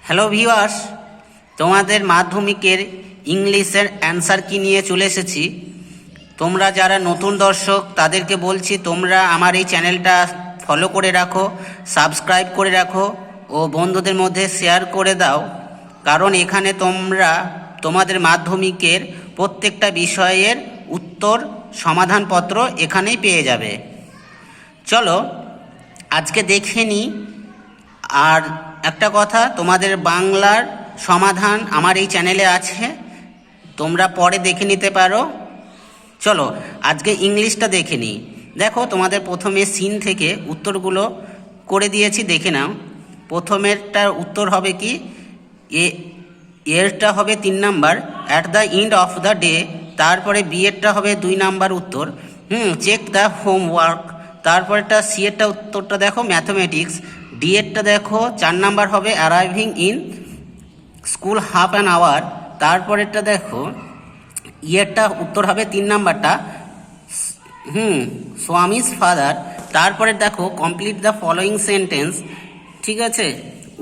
Hello viewers, তোমাদের মাধ্যমিকের ইংলিশের অ্যান্সার কি নিয়ে চলে এসেছি। তোমরা যারা নতুন দর্শক তাদেরকে বলছি, তোমরা আমার এই চ্যানেলটা ফলো করে রাখো, সাবস্ক্রাইব করে রাখো ও বন্ধুদের মধ্যে শেয়ার করে দাও, কারণ এখানে তোমরা তোমাদের মাধ্যমিকের প্রত্যেকটা বিষয়ের উত্তর সমাধানপত্র এখানেই পেয়ে যাবে। চলো আজকে দেখে নিই। আর একটা কথা, তোমাদের বাংলার সমাধান আমার এই চ্যানেলে আছে, তোমরা পরে দেখে নিতে পারো। চলো আজকে ইংলিশটা দেখে নিই। দেখো, তোমাদের প্রথমে সিন থেকে উত্তরগুলো করে দিয়েছি, দেখে নাও। প্রথমেরটার উত্তর হবে কি, এরটা হবে 3 number, at the end of the day. তারপরে বি এরটা হবে 2 নাম্বার উত্তর, চেক দ্য হোমওয়ার্ক। তারপরেরটা সি এরটা উত্তরটা দেখো, ম্যাথমেটিক্স। ডি এরটা দেখো 4 নাম্বার হবে, arriving in school half an hour. তারপরেরটা দেখো ইয়েরটা উত্তর হবে 3 নাম্বারটা, স্বামীজ ফাদার। তারপরে দেখো কমপ্লিট দ্য ফলোয়িং সেন্টেন্স। ঠিক আছে,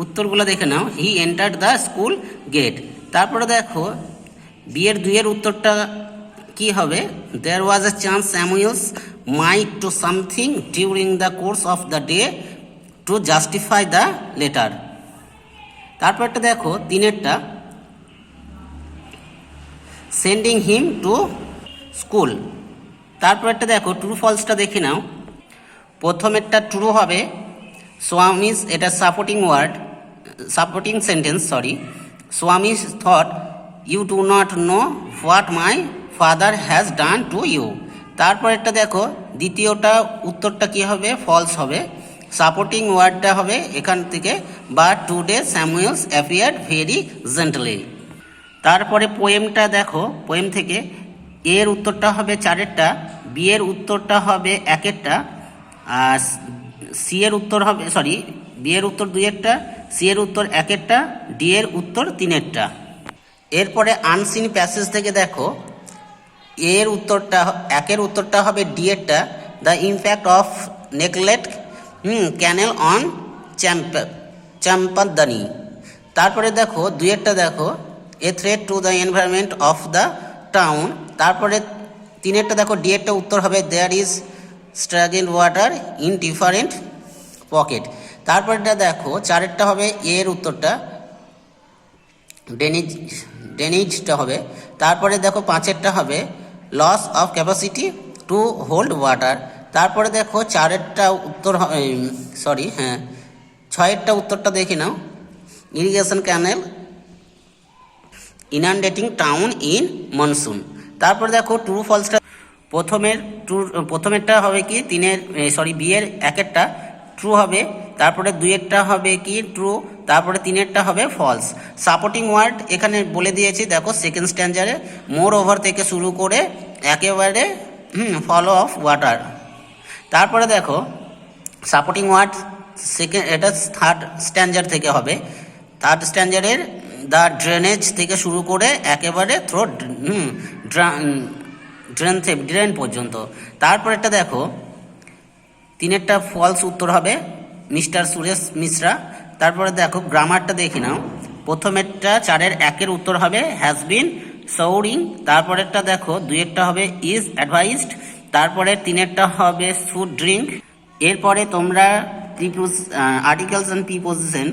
উত্তরগুলো দেখে নাও। He entered the school gate. তারপরে দেখো বিয়ের 2 এর উত্তরটা কি হবে, there was a chance Samuels might to something during the course of the day to justify the letter. তারপরটা দেখো 3-এরটা, সেন্ডিং হিম টু স্কুল। তারপরটা দেখো ট্রু ফলসটা দেখে নাও। প্রথমেরটা ট্রু হবে, স্বামীজ, এটা সাপোর্টিং সেন্টেন্স, স্বামীজ thought you do not know what my father has done to you. তারপরেরটা দেখো দ্বিতীয়টা উত্তরটা কি হবে, ফলস হবে। সাপোর্টিং ওয়ার্ডটা হবে এখান থেকে, but today Samuels appeared very gently. তারপরে পোয়েমটা দেখো, পোয়েম থেকে এর উত্তরটা হবে 4-এরটা, বি এর উত্তরটা হবে 1-এরটা, আর সি এর উত্তর হবে, বি এর উত্তর 2-এরটা, সি এর উত্তর 1-এরটা, ডি এর উত্তর 3-এরটা। এরপরে আনসিন প্যাসেজ থেকে দেখো এর উত্তরটা 1-এর উত্তরটা হবে ডি এরটা, the impact of neglect canal on Champdani. তারপরে দেখো 2-এরটা দেখো a threat to the environment of the town. তারপরে 3-এরটা দেখো ডি এরটা উত্তর হবে there is struggle water in different pocket. তারপরেটা দেখো 4-এরটা হবে এর উত্তরটা ড্রেনেজটা হবে। তারপরে দেখো 5-এরটা হবে loss of capacity to hold water. তারপরে দেখো 4-এরটা উত্তর 6-এরটা উত্তরটা দেখে নাও, irrigation canal inundating town in monsoon. তারপরে দেখো ট্রু ফলসটা, প্রথমেরটা হবে কি বি এর 1-এরটা ট্রু হবে, তারপরে 2-এরটা হবে কি ট্রু, তারপরে 3-এরটা হবে ফলস। সাপোর্টিং ওয়ার্ড এখানে বলে দিয়েছি, দেখো সেকেন্ড স্ট্যান্ডারে মোর ওভার থেকে শুরু করে একেবারে ফলো অফ ওয়াটার। তারপরে দেখো সাপোর্টিং ওয়ার্ড এটা 3rd স্ট্যান্ডার থেকে হবে, 3rd স্ট্যান্ডারের দ্য ড্রেনেজ থেকে শুরু করে একেবারে ড্রেন পর্যন্ত। তারপরেরটা দেখো 3-এরটা ফলস উত্তর হবে, মিস্টার সুরেশ মিশ্রা। তারপরে দেখো গ্রামারটা দেখে নাও। প্রথমেরটা 4-এর 1-এর উত্তর হবে হ্যাজ বিন শাওরিং। তারপরেরটা দেখো 2-এরটা হবে ইজ অ্যাডভাইসড। তারপরে 3-এরটা হবে শুড ড্রিঙ্ক। এরপরে তোমরা আর্টিকেলস অ্যান্ড প্রিপোজিশন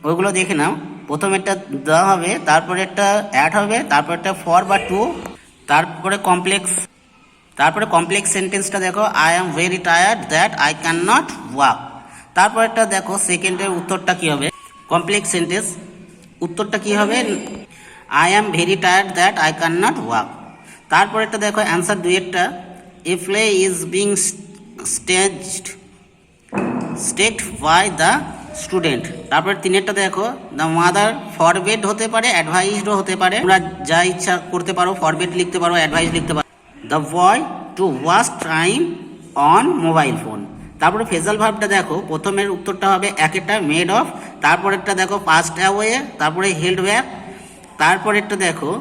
ওইগুলো দেখে নাও। প্রথমেরটা দেওয়া হবে, তারপরেরটা অ্যাড হবে, তারপরেরটা ফর বা টু, তারপরে কমপ্লেক্স সেন্টেন্সটা দেখো, I am very tired that I can not walk. তারপরেরটা দেখো সেকেন্ডের উত্তরটা কি হবে, কমপ্লেক্স সেন্টেন্স উত্তরটা কি হবে, I am very tired that I can not walk. তারপরেরটা দেখো অ্যান্সার 2-এরটা, a play is being staged by the student. তারপরে 3-এরটা দেখো দ্য মাদার ফরবেড হতে পারে, অ্যাডভাইসডও হতে পারে, তোমরা যা ইচ্ছা করতে পারো, ফরবেড লিখতে পারো, অ্যাডভাইস লিখতে পারো। The boy to watch time on mobile phone. তারপরে ফেজাল ভার্বটা দেখো, প্রথমের উত্তরটা হবে 1-এরটা মেড অফ, তারপরেরটা দেখো পাস্ট অ্যাওয়ে, তারপরে হেল্ড ব্যাক। তারপরেরটা দেখো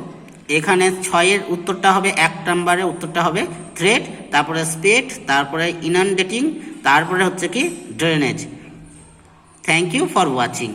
এখানে 6-এর উত্তরটা হবে 1 নম্বরের উত্তরটা হবে থ্রেট, তারপরে স্পেট, তারপরে ইনান্ডেটিং, তারপরে হচ্ছে কি drainage. Thank you for watching.